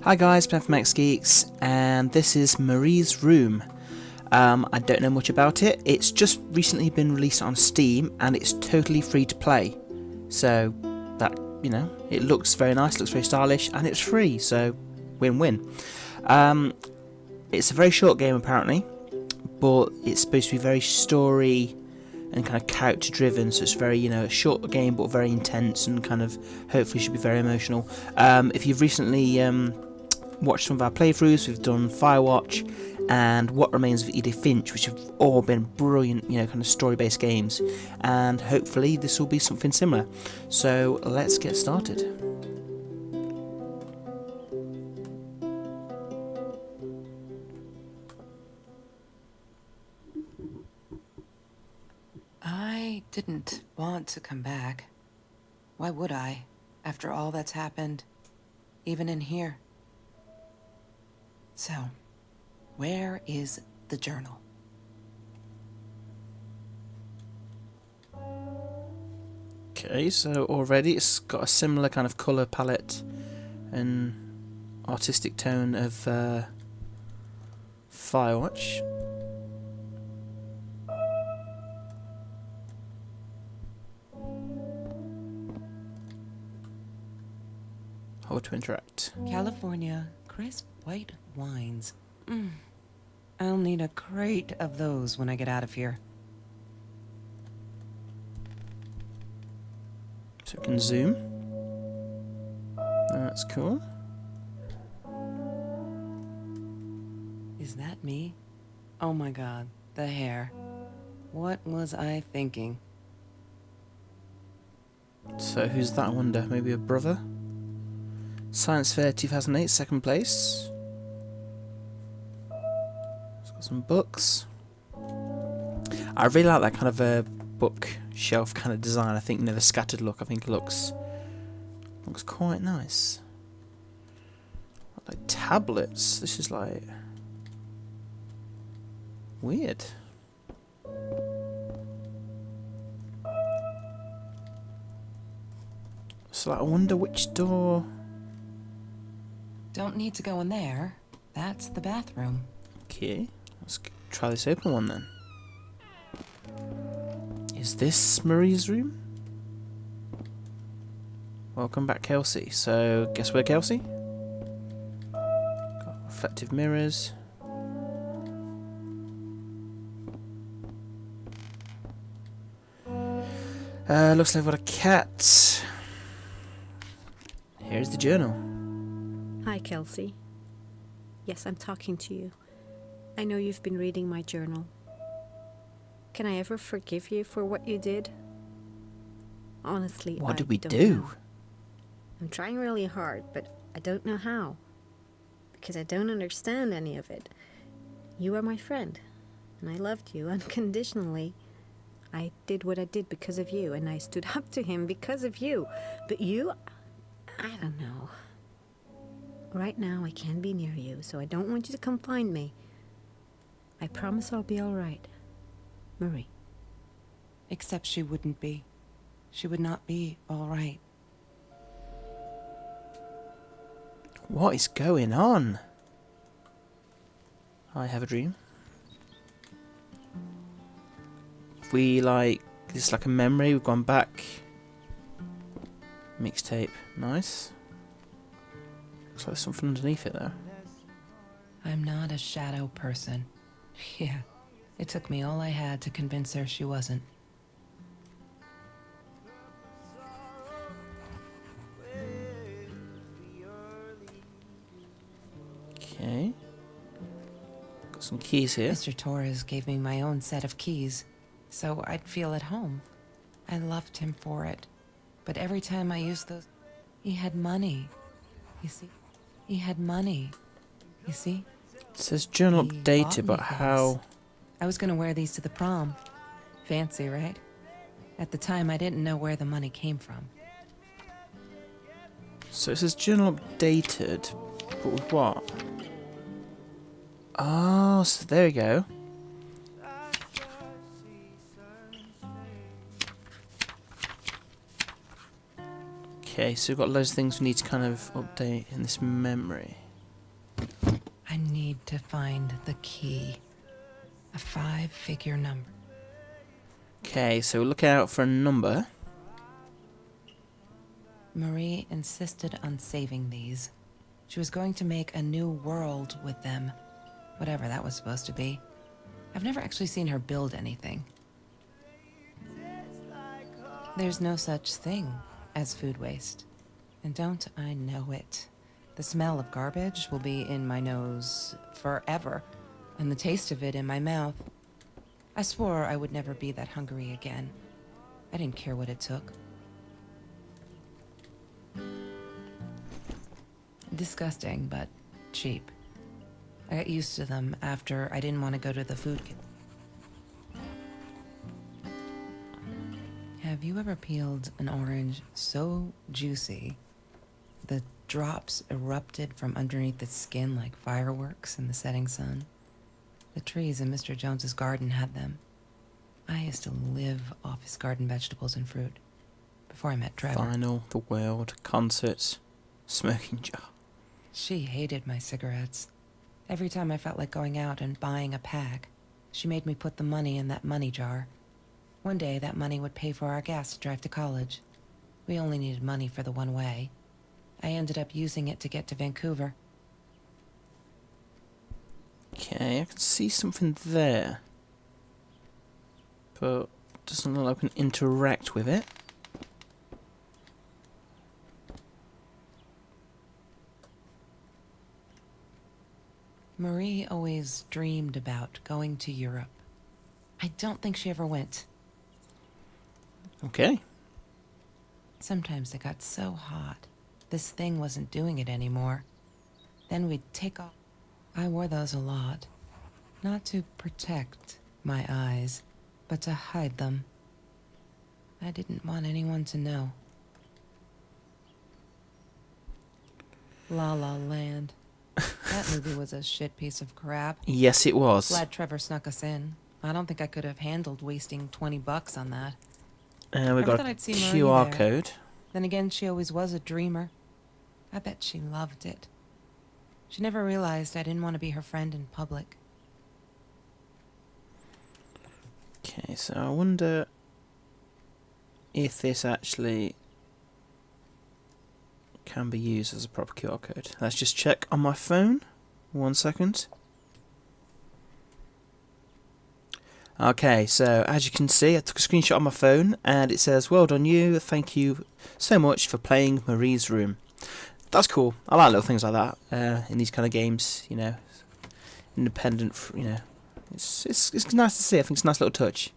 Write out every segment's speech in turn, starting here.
Hi guys, Ben from X-Geeks, and this is Marie's Room. I don't know much about it. It's just recently been released on Steam, and it's totally free to play. So that, it looks very nice, looks very stylish, and it's free, so win-win. It's a very short game apparently, but it's supposed to be very story and kind of character driven, so it's very, a short game but very intense and kind of hopefully should be very emotional. If you've recently watched some of our playthroughs, we've done Firewatch and What Remains of Edith Finch, which have all been brilliant, kind of story-based games, and hopefully this will be something similar. So let's get started. I didn't want to come back. Why would I, after all that's happened, even in here? So, where is the journal? Okay, so already it's got a similar kind of colour palette and artistic tone of Firewatch. How to interact. California crisp white wines. I'll need a crate of those when I get out of here. So we can zoom. That's cool. Is that me? Oh my god, the hair. What was I thinking? So who's that, I wonder? Maybe a brother? Science Fair 2008, second place. It's got some books. I really like that kind of a bookshelf kind of design. I think, the scattered look, I think looks quite nice. Like tablets. This is like weird. So I wonder which door. Don't need to go in there. That's the bathroom. Okay, let's try this open one then. Is this Marie's room? Welcome back, Kelsey. So, guess where, Kelsey? Got reflective mirrors. Looks like I've got a cat. Here's the journal. Hi, Kelsey. Yes, I'm talking to you. I know you've been reading my journal. Can I ever forgive you for what you did? Honestly, What did we don't do? know. I'm trying really hard, but I don't know how. Because I don't understand any of it. You are my friend, and I loved you unconditionally. I did what I did because of you, and I stood up to him because of you. But you, I don't know. Right now, I can't be near you, so I don't want you to come find me. I promise I'll be all right. Marie. Except she wouldn't be. She would not be all right. What is going on? I have a dream. This is like a memory, we've gone back. Mixtape, nice. Looks like there's something underneath it though. I'm not a shadow person. Yeah, it took me all I had to convince her she wasn't. Okay. Got some keys here. Mr. Torres gave me my own set of keys, so I'd feel at home. I loved him for it. But every time I used those, he had money. You see? He had money. You see? It says journal He updated, bought but me how? things. I was gonna wear these to the prom. Fancy, right? At the time, I didn't know where the money came from. So it says journal updated, but with what? Oh, so there we go. Okay, so we've got loads of things we need to kind of update in this memory. I need to find the key. A 5-figure number. Okay, so look out for a number. Marie insisted on saving these. She was going to make a new world with them. Whatever that was supposed to be. I've never actually seen her build anything. There's no such thing as food waste. And don't I know it? The smell of garbage will be in my nose forever, and the taste of it in my mouth. I swore I would never be that hungry again. I didn't care what it took. Disgusting, but cheap. I got used to them after I didn't want to go to the food kitchen. Have you ever peeled an orange so juicy the drops erupted from underneath its skin like fireworks in the setting sun? The trees in Mr. Jones's garden had them. I used to live off his garden vegetables and fruit before I met Trevor. Final, the world, concerts, smoking jar. She hated my cigarettes. Every time I felt like going out and buying a pack, she made me put the money in that money jar. One day, that money would pay for our gas to drive to college. We only needed money for the one way. I ended up using it to get to Vancouver. Okay, I can see something there. But doesn't look like I can interact with it. Marie always dreamed about going to Europe. I don't think she ever went. Okay. Sometimes it got so hot, this thing wasn't doing it anymore. Then we'd take off. I wore those a lot. Not to protect my eyes, but to hide them. I didn't want anyone to know. La La Land. That movie was a shit piece of crap. Yes, it was. Glad Trevor snuck us in. I don't think I could have handled wasting $20 on that. We've got thought a I'd see Marie QR there. code. Then again, she always was a dreamer. I bet she loved it. She never realized I didn't want to be her friend in public. Okay, so I wonder if this actually can be used as a proper QR code. Let's just check on my phone. 1 second. Okay, so as you can see, I took a screenshot on my phone and it says, "Well done you, thank you so much for playing Marie's Room." That's cool. I like little things like that in these kind of games, you know. Independent, you know. It's nice to see. I think it's a nice little touch.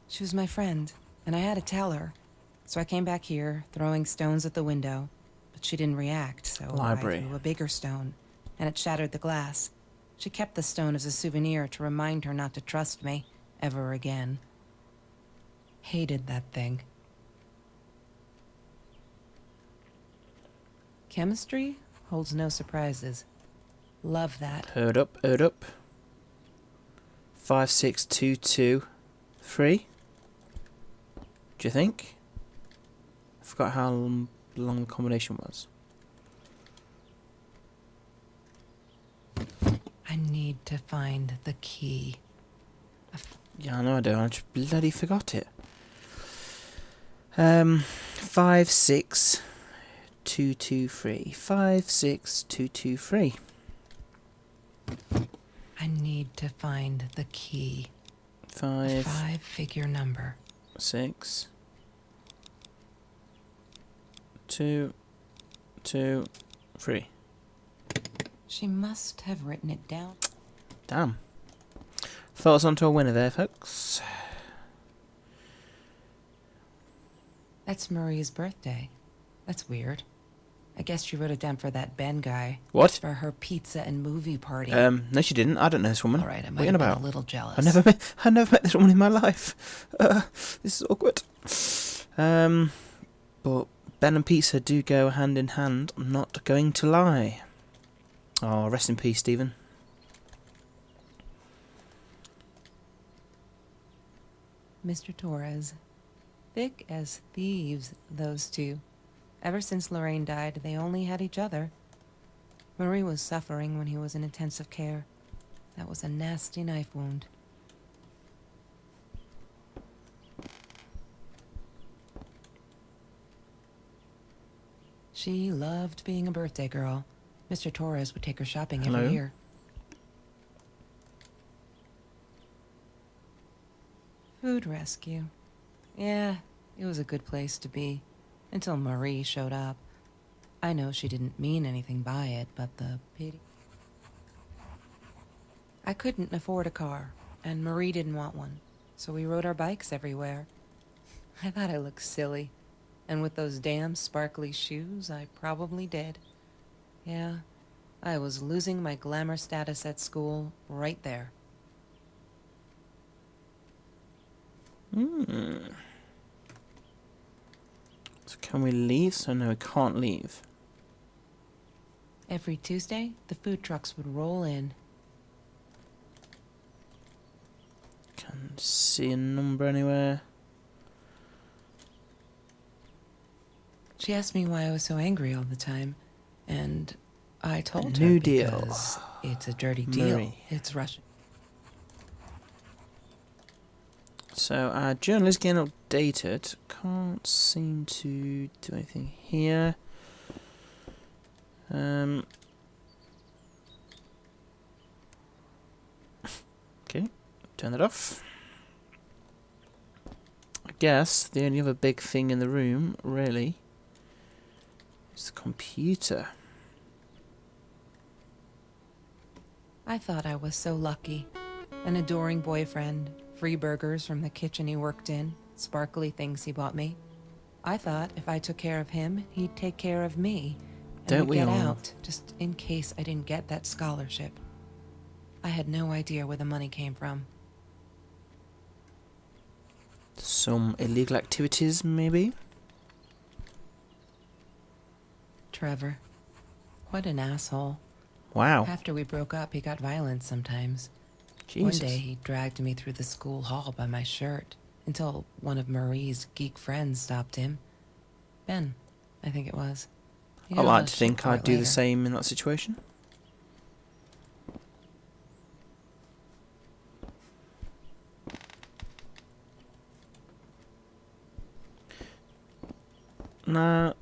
She was my friend, and I had to tell her. So I came back here, throwing stones at the window, but she didn't react, so Library. I threw a bigger stone, and it shattered the glass. She kept the stone as a souvenir to remind her not to trust me ever again. Hated that thing. Chemistry holds no surprises. Love that. Hold up, hold up. 56223. Do you think? I forgot how long the combination was. I need to find the key. Yeah, I know I do. I just bloody forgot it. 56223. 56223. I need to find the key. A 5-figure number. 6 2 2 3. She must have written it down. Damn. Thought us onto a winner there, folks. That's Marie's birthday. That's weird. I guess she wrote it down for that Ben guy. What? For her pizza and movie party. No, she didn't. I don't know this woman. All right, I What might are you have been about? a little jealous. I've never met this woman in my life. This is awkward. But Ben and pizza do go hand in hand. I'm not going to lie. Oh, rest in peace, Stephen. Mr. Torres. Thick as thieves, those two. Ever since Lorraine died, they only had each other. Marie was suffering when he was in intensive care. That was a nasty knife wound. She loved being a birthday girl. Mr. Torres would take her shopping Hello? every year. Food rescue. Yeah, it was a good place to be. Until Marie showed up. I know she didn't mean anything by it, but the pity. I couldn't afford a car, and Marie didn't want one, so we rode our bikes everywhere. I thought I looked silly, and with those damn sparkly shoes, I probably did. Yeah, I was losing my glamour status at school right there. So can we leave? So no, we can't leave. Every Tuesday, the food trucks would roll in. Can see a number anywhere. She asked me why I was so angry all the time, and I told her New deal. because it's a dirty deal. Marie. It's Russian. So our journal is getting updated. Can't seem to do anything here. Okay, turn that off. I guess the only other big thing in the room, really, is the computer. I thought I was so lucky. An adoring boyfriend, free burgers from the kitchen he worked in, sparkly things he bought me. I thought if I took care of him, he'd take care of me. And Don't we'd we get all? out, just in case I didn't get that scholarship. I had no idea where the money came from. Some illegal activities, maybe? Trevor. What an asshole. Wow. After we broke up, he got violent sometimes. Jesus. One day he dragged me through the school hall by my shirt until one of Marie's geek friends stopped him. Ben, I think it was. He I got a like lot to of think shit for I'd it do the later. same in that situation. Now,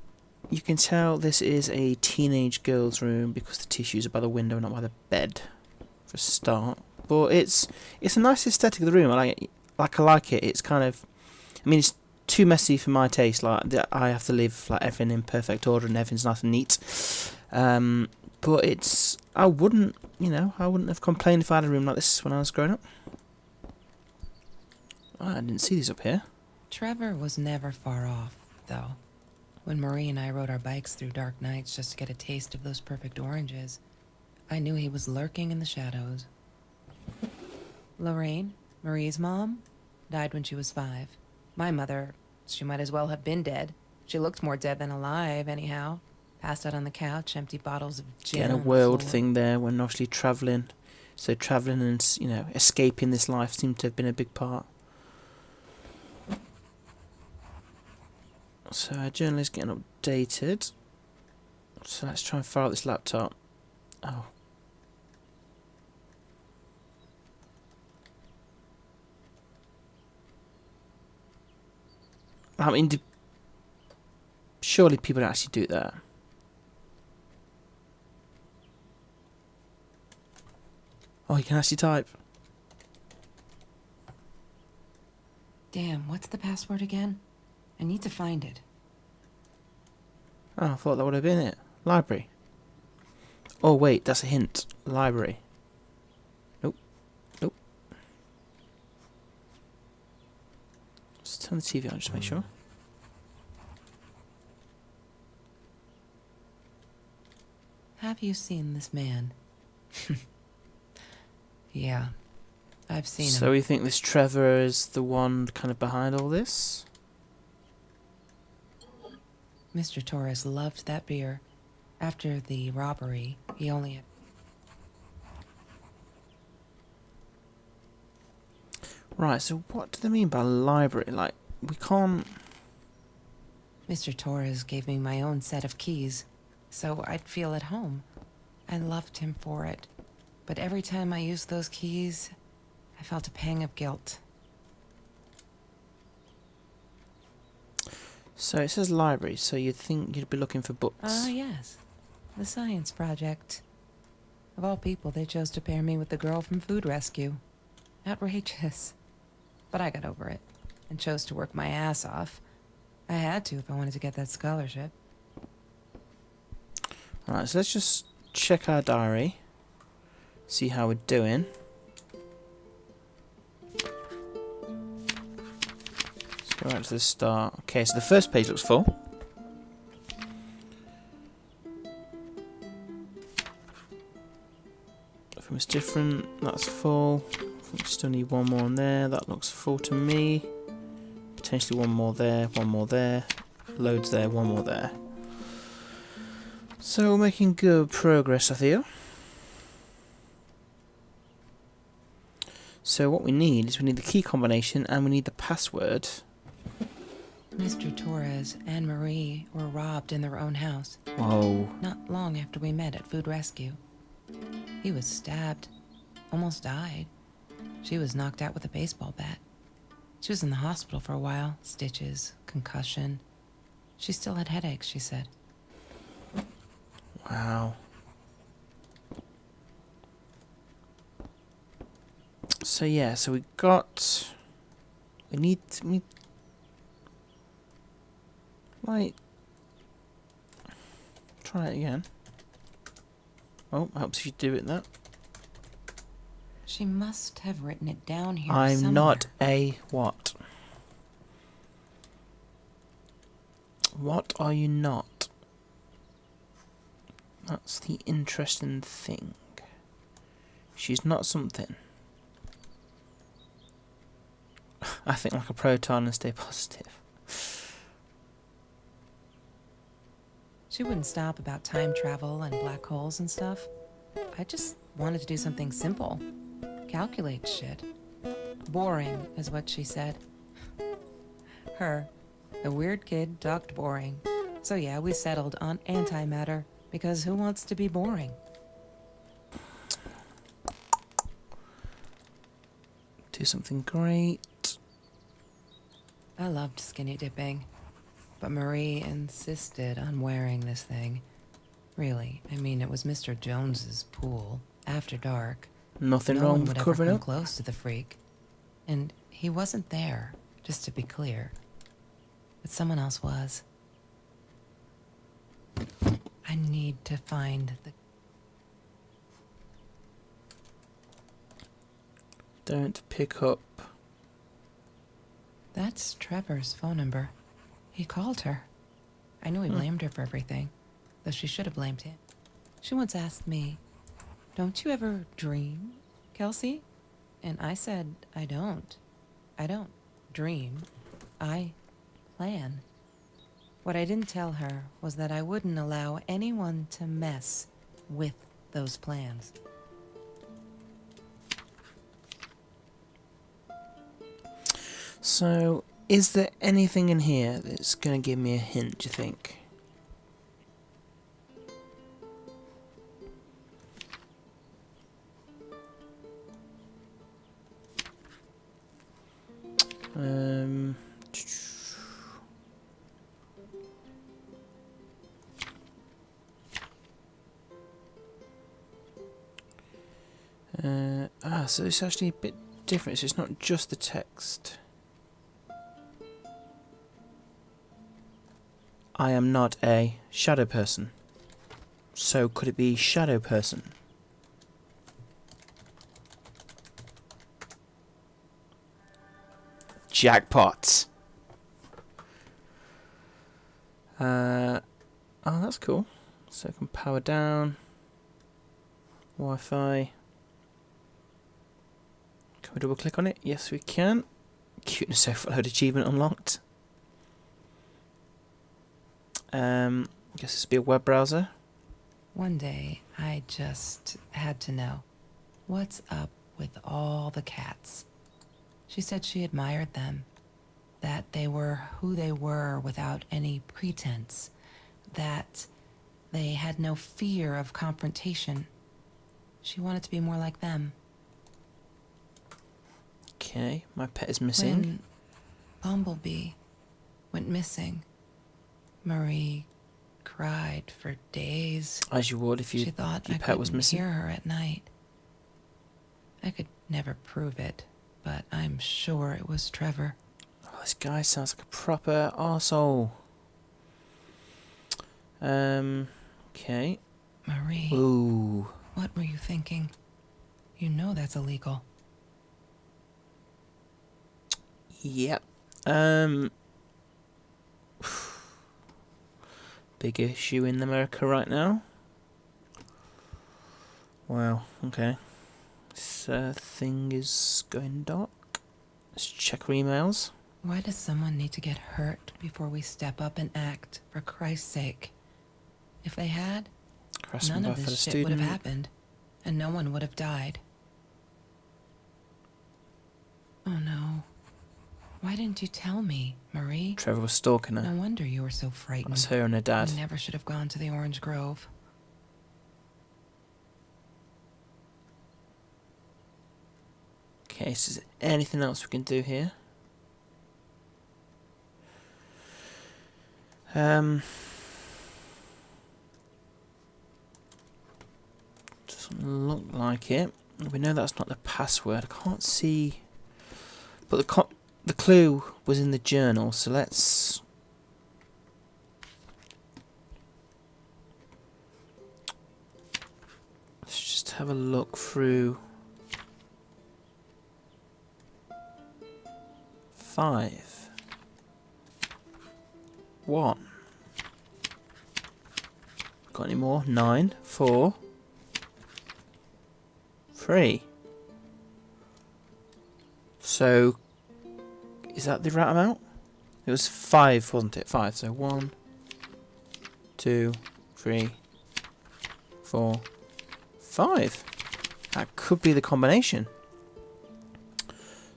you can tell this is a teenage girl's room because the tissues are by the window, not by the bed, for a start. But it's a nice aesthetic of the room. I like it. It's kind of, I mean, it's too messy for my taste. Like I have to leave like everything in perfect order and everything's nice and neat. But it's, I wouldn't have complained if I had a room like this when I was growing up. Oh, I didn't see these up here. Trevor was never far off, though. When Marie and I rode our bikes through dark nights just to get a taste of those perfect oranges, I knew he was lurking in the shadows. Lorraine, Marie's mom, died when she was 5. My mother, she might as well have been dead. She looked more dead than alive, anyhow. Passed out on the couch, empty bottles of gin Getting a on the world floor. thing there when obviously travelling. So travelling and, escaping this life seemed to have been a big part. So our journal is getting updated. So let's try and fire up this laptop. Oh. I mean, surely people don't actually do that. Oh, you can actually type. Damn, what's the password again? I need to find it. Oh, I thought that would have been it. Library. Oh, wait, that's a hint. Library. Nope. Nope. Just turn the TV on, just make sure. Have you seen this man? Yeah, I've seen him. So we think this Trevor is the one kind of behind all this? Mr. Torres loved that beer. After the robbery, he only had... Right, so what do they mean by library? Like, we can't... Mr. Torres gave me my own set of keys, so I'd feel at home. I loved him for it. But every time I used those keys, I felt a pang of guilt. So it says library, so you'd think you'd be looking for books. Ah, yes. The science project. Of all people, they chose to pair me with the girl from Food Rescue. Outrageous. But I got over it and chose to work my ass off. I had to if I wanted to get that scholarship. Alright, so let's just check our diary. See how we're doing. Let's go right to the start. Okay, so the first page looks full. If it's different, that's full. I think we still need one more on there. That looks full to me. Potentially one more there, one more there. Loads there, one more there. So we're making good progress, I feel. So what we need is we need the key combination and we need the password. Mr. Torres and Marie were robbed in their own house. Whoa. Not long after we met at Food Rescue. He was stabbed. Almost died. She was knocked out with a baseball bat. She was in the hospital for a while. Stitches, concussion. She still had headaches, she said. Wow. So yeah, so we need like, try it again. Oh, helps you do it that. She must have written it down here I'm somewhere. not a what? What are you not? That's the interesting thing. She's not something. I think like a proton and stay positive. She wouldn't stop about time travel and black holes and stuff. I just wanted to do something simple. Calculate shit. Boring is what she said. Her, the weird kid, talked boring. So yeah, we settled on antimatter, because who wants to be boring? Do something great. I loved skinny dipping, but Marie insisted on wearing this thing. Really, I mean, it was Mr. Jones's pool, after dark. Nothing No wrong one with would ever covering come up. close to the freak. And he wasn't there, just to be clear. But someone else was. I need to find the... Don't pick up. That's Trevor's phone number. He called her. I knew he blamed her for everything, though she should have blamed him. She once asked me, "Don't you ever dream, Kelsey?" And I said, I don't. I don't dream. I plan. What I didn't tell her was that I wouldn't allow anyone to mess with those plans. So, is there anything in here that's going to give me a hint, do you think? So it's actually a bit different, so it's not just the text. I am not a shadow person. So could it be shadow person? Jackpot! Oh, that's cool. So I can power down. Wi-Fi. Can we double click on it? Yes, we can. Cuteness overload achievement unlocked. Guess this would be a web browser. One day, I just had to know, what's up with all the cats? She said she admired them, that they were who they were without any pretense, that They had no fear of confrontation. She wanted to be more like them. Okay, my pet is missing. When Bumblebee went missing, Marie cried for days. As you would if She thought your I pet was couldn't missing. hear her at night. I could never prove it, but I'm sure it was Trevor. Oh, this guy sounds like a proper arsehole. Okay. Marie, Ooh. what were you thinking? You know that's illegal. Yep. Big issue in America right now. Wow, okay. This thing is going dark. Let's check our emails. Why does someone need to get hurt before we step up and act, for Christ's sake? If they had, Harassment none by of fellow this shit would have student. happened, and no one would have died. Oh no. Why didn't you tell me, Marie? Trevor was stalking her. No wonder you were so frightened. That's her and her dad. We never should have gone to the Orange Grove. Okay, so is there anything else we can do here? Doesn't look like it. We know that's not the password. I can't see. But the clue was in the journal, so let's just have a look through. 5 1. Got any more? 9 4 3. So is that the right amount? It was 5, wasn't it? 5. So 1 2 3 4 5. That could be the combination.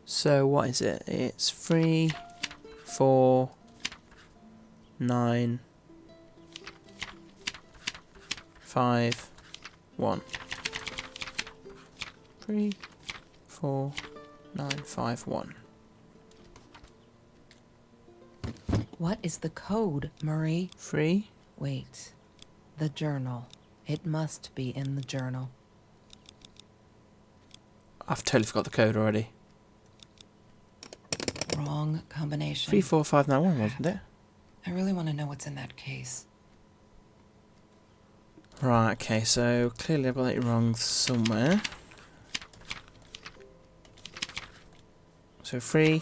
So what is it? It's 3 4 9 5 1. 3 4 9 5 1. What is the code, Marie? 3. Wait. The journal. It must be in the journal. I've totally forgot the code already. Wrong combination. 3 4 5 9 1, wasn't it? I really want to know what's in that case. Right, okay, so clearly I've got it wrong somewhere. So 3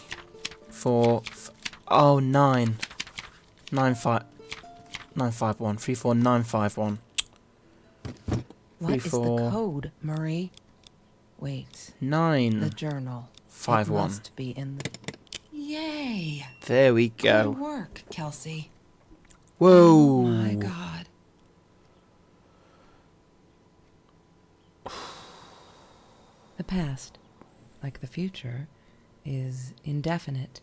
4 oh 9 9 5 9 5 1 3 4 9 5 1. What is 4 the code, Marie? Wait. 9 The journal. 5 it 1. must be in the... Yay! There we Good go. work, Kelsey. Whoa! Oh my God. The past, like the future, is indefinite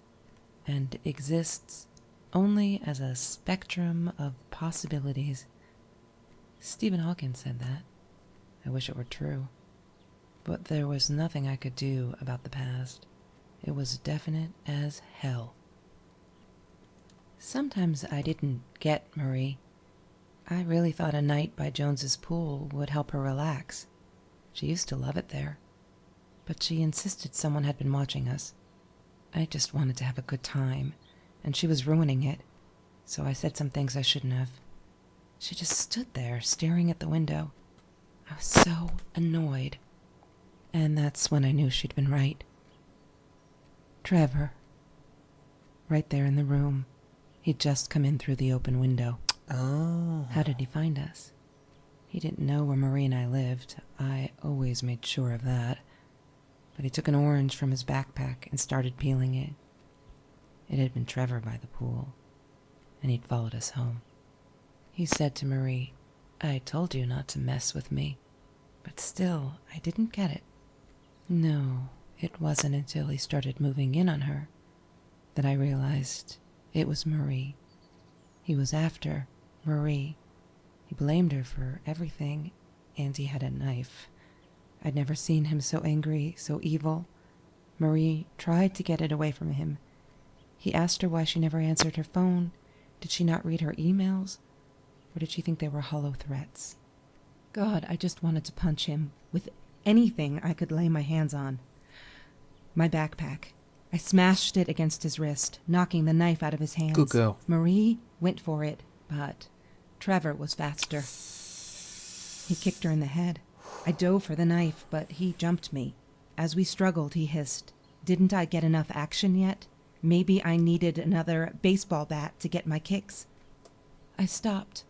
and exists only as a spectrum of possibilities. Stephen Hawking said that. I wish it were true. But there was nothing I could do about the past. It was definite as hell. Sometimes I didn't get Marie. I really thought a night by Jones's pool would help her relax. She used to love it there. But she insisted someone had been watching us. I just wanted to have a good time, and she was ruining it, so I said some things I shouldn't have. She just stood there, staring at the window. I was so annoyed. And that's when I knew she'd been right. Trevor. Right there in the room. He'd just come in through the open window. Oh. How did he find us? He didn't know where Marie and I lived. I always made sure of that. But he took an orange from his backpack and started peeling it. It had been Trevor by the pool, and he'd followed us home. He said to Marie, "I told you not to mess with me." But still, I didn't get it. No, it wasn't until he started moving in on her that I realized it was Marie. He was after Marie. He blamed her for everything, and he had a knife. I'd never seen him so angry, so evil. Marie tried to get it away from him. He asked her why she never answered her phone. Did she not read her emails? Or did she think they were hollow threats? God, I just wanted to punch him with anything I could lay my hands on. My backpack. I smashed it against his wrist, knocking the knife out of his hands. Good girl. Marie went for it, but Trevor was faster. He kicked her in the head. I dove for the knife, but he jumped me. As we struggled, he hissed, "Didn't I get enough action yet? Maybe I needed another baseball bat to get my kicks." I stopped,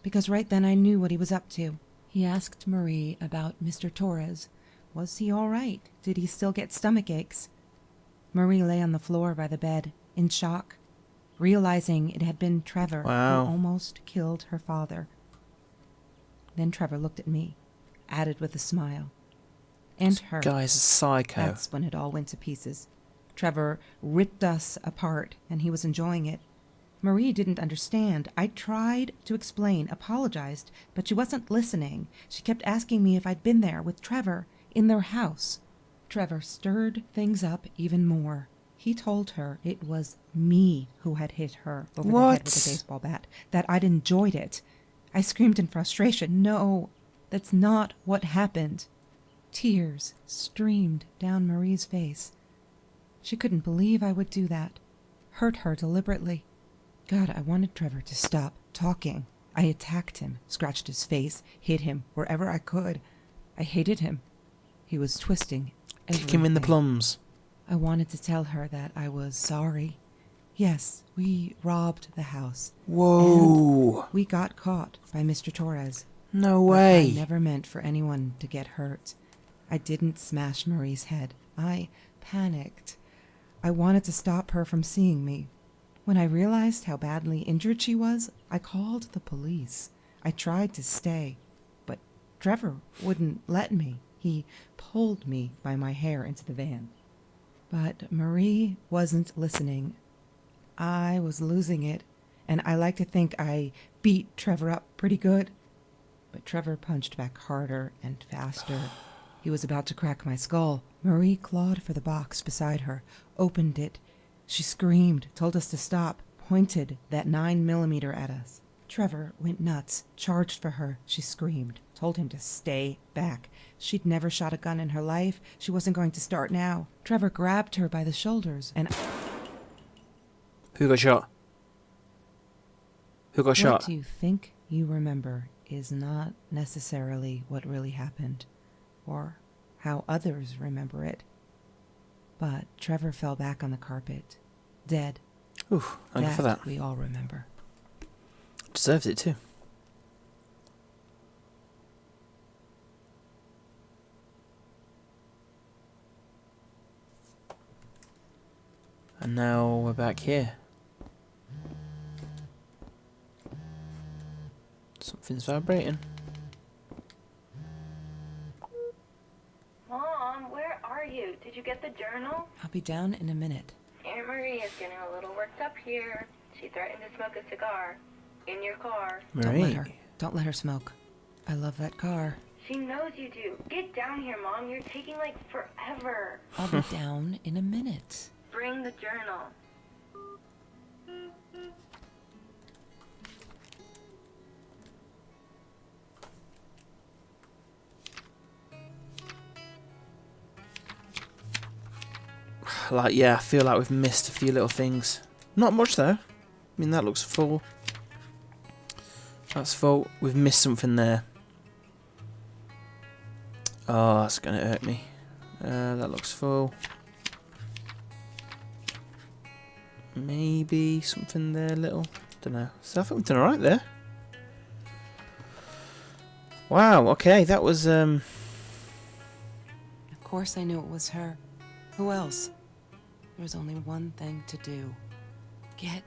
because right then I knew what he was up to. He asked Marie about Mr. Torres. Was he all right? Did he still get stomach aches? Marie lay on the floor by the bed, in shock, realizing it had been Trevor Wow. who almost killed her father. Then Trevor looked at me, added with a smile. And her. Guy's a psycho. That's when it all went to pieces. Trevor ripped us apart, and he was enjoying it. Marie didn't understand. I tried to explain, apologized, but she wasn't listening. She kept asking me if I'd been there with Trevor, in their house. Trevor stirred things up even more. He told her it was me who had hit her over the head with a baseball bat, that I'd enjoyed it. I screamed in frustration, "No, that's not what happened." Tears streamed down Marie's face. She couldn't believe I would do that. Hurt her deliberately. God, I wanted Trevor to stop talking. I attacked him, scratched his face, hit him wherever I could. I hated him. He was twisting everything. Kick him in the plums. I wanted to tell her that I was sorry. Yes, we robbed the house. Whoa. And we got caught by Mr. Torres. No But way. I never meant for anyone to get hurt. I didn't smash Marie's head. I panicked. I wanted to stop her from seeing me. When I realized how badly injured she was, I called the police. I tried to stay, but Trevor wouldn't let me. He pulled me by my hair into the van. But Marie wasn't listening. I was losing it, and I like to think I beat Trevor up pretty good. But Trevor punched back harder and faster. He was about to crack my skull. Marie clawed for the box beside her, opened it. She screamed, told us to stop, pointed that 9mm at us. Trevor went nuts, charged for her. She screamed, told him to stay back. She'd never shot a gun in her life. She wasn't going to start now. Trevor grabbed her by the shoulders and... Who got shot? Who got shot? What you think you remember is not necessarily what really happened, or how others remember it. But Trevor fell back on the carpet, dead. Ooh, thank you for that. We all remember. Deserves it too. And now we're back here. Something's vibrating. Mom, where are you? Did you get the journal? I'll be down in a minute. Aunt Marie is getting a little worked up here. She threatened to smoke a cigar in your car. Don't Marie. let her. Don't let her smoke. I love that car. She knows you do. Get down here, Mom. You're taking like forever. I'll be down in a minute. Bring the journal. Like, yeah, I feel like we've missed a few little things. Not much though. I mean, that looks full. That's full. We've missed something there. Oh, that's gonna hurt me. That looks full. Maybe something there, little. Don't know. So I think we've done alright there. Wow. Okay, that was Of course I knew it was her. Who else? There was only one thing to do. Get.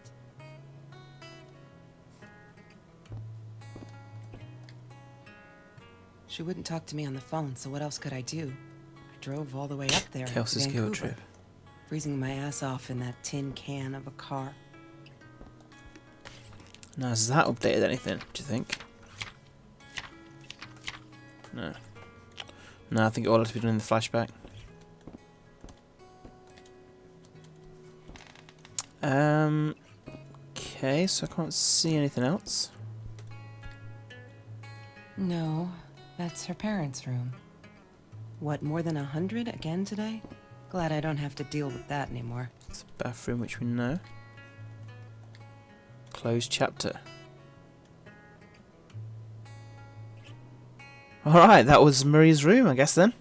She wouldn't talk to me on the phone, so what else could I do? I drove all the way up there Kelsey's to guilt Vancouver, trip. freezing my ass off in that tin can of a car. Now, has that updated anything, do you think? No. No, I think it all has to be done in the flashback. Okay, so I can't see anything else. No, that's her parents' room. What, more than 100 again today? Glad I don't have to deal with that anymore. It's a bathroom, which we know. Closed chapter. Alright, that was Marie's room, I guess then.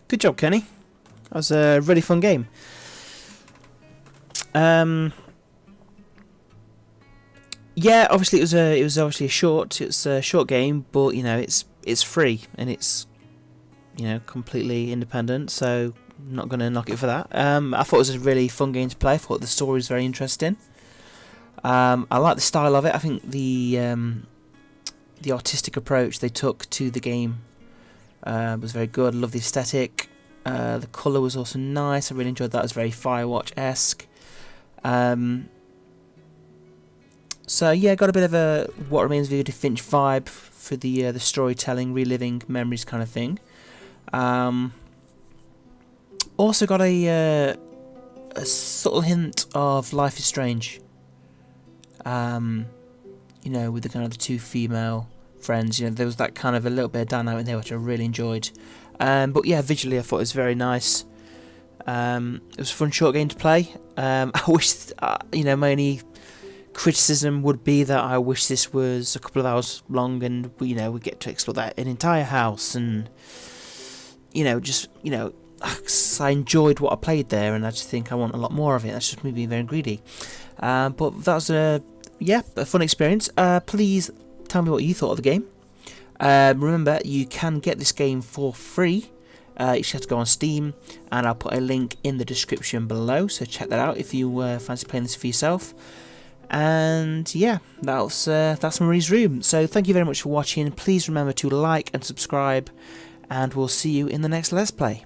Good job, Kenny. That was a really fun game. Yeah, obviously it was obviously a short game, but you know it's free and it's, you know, completely independent, so I'm not gonna knock it for that. I thought it was a really fun game to play. I thought the story was very interesting. I like the style of it. I think the artistic approach they took to the game was very good. I love the aesthetic. The colour was also nice. I really enjoyed that. It was very Firewatch-esque. So yeah, got a bit of a What Remains of Edith Finch vibe for the storytelling, reliving memories kind of thing. Also got a subtle hint of Life is Strange. You know, with the kind of the two female friends. You know, there was that kind of a little bit of dynamic there, which I really enjoyed. But yeah, visually I thought it was very nice. It was a fun short game to play. I wish, you know, my only criticism would be that I wish this was a couple of hours long, and you know, we get to explore that an entire house, and you know, just, you know, I enjoyed what I played there, and I just think I want a lot more of it. That's just me being very greedy. But that was a fun experience. Please tell me what you thought of the game. Remember, you can get this game for free. You just have to go on Steam, and I'll put a link in the description below, so check that out if you fancy playing this for yourself. And yeah, that's Marie's room. So thank you very much for watching. Please remember to like and subscribe, and we'll see you in the next Let's Play.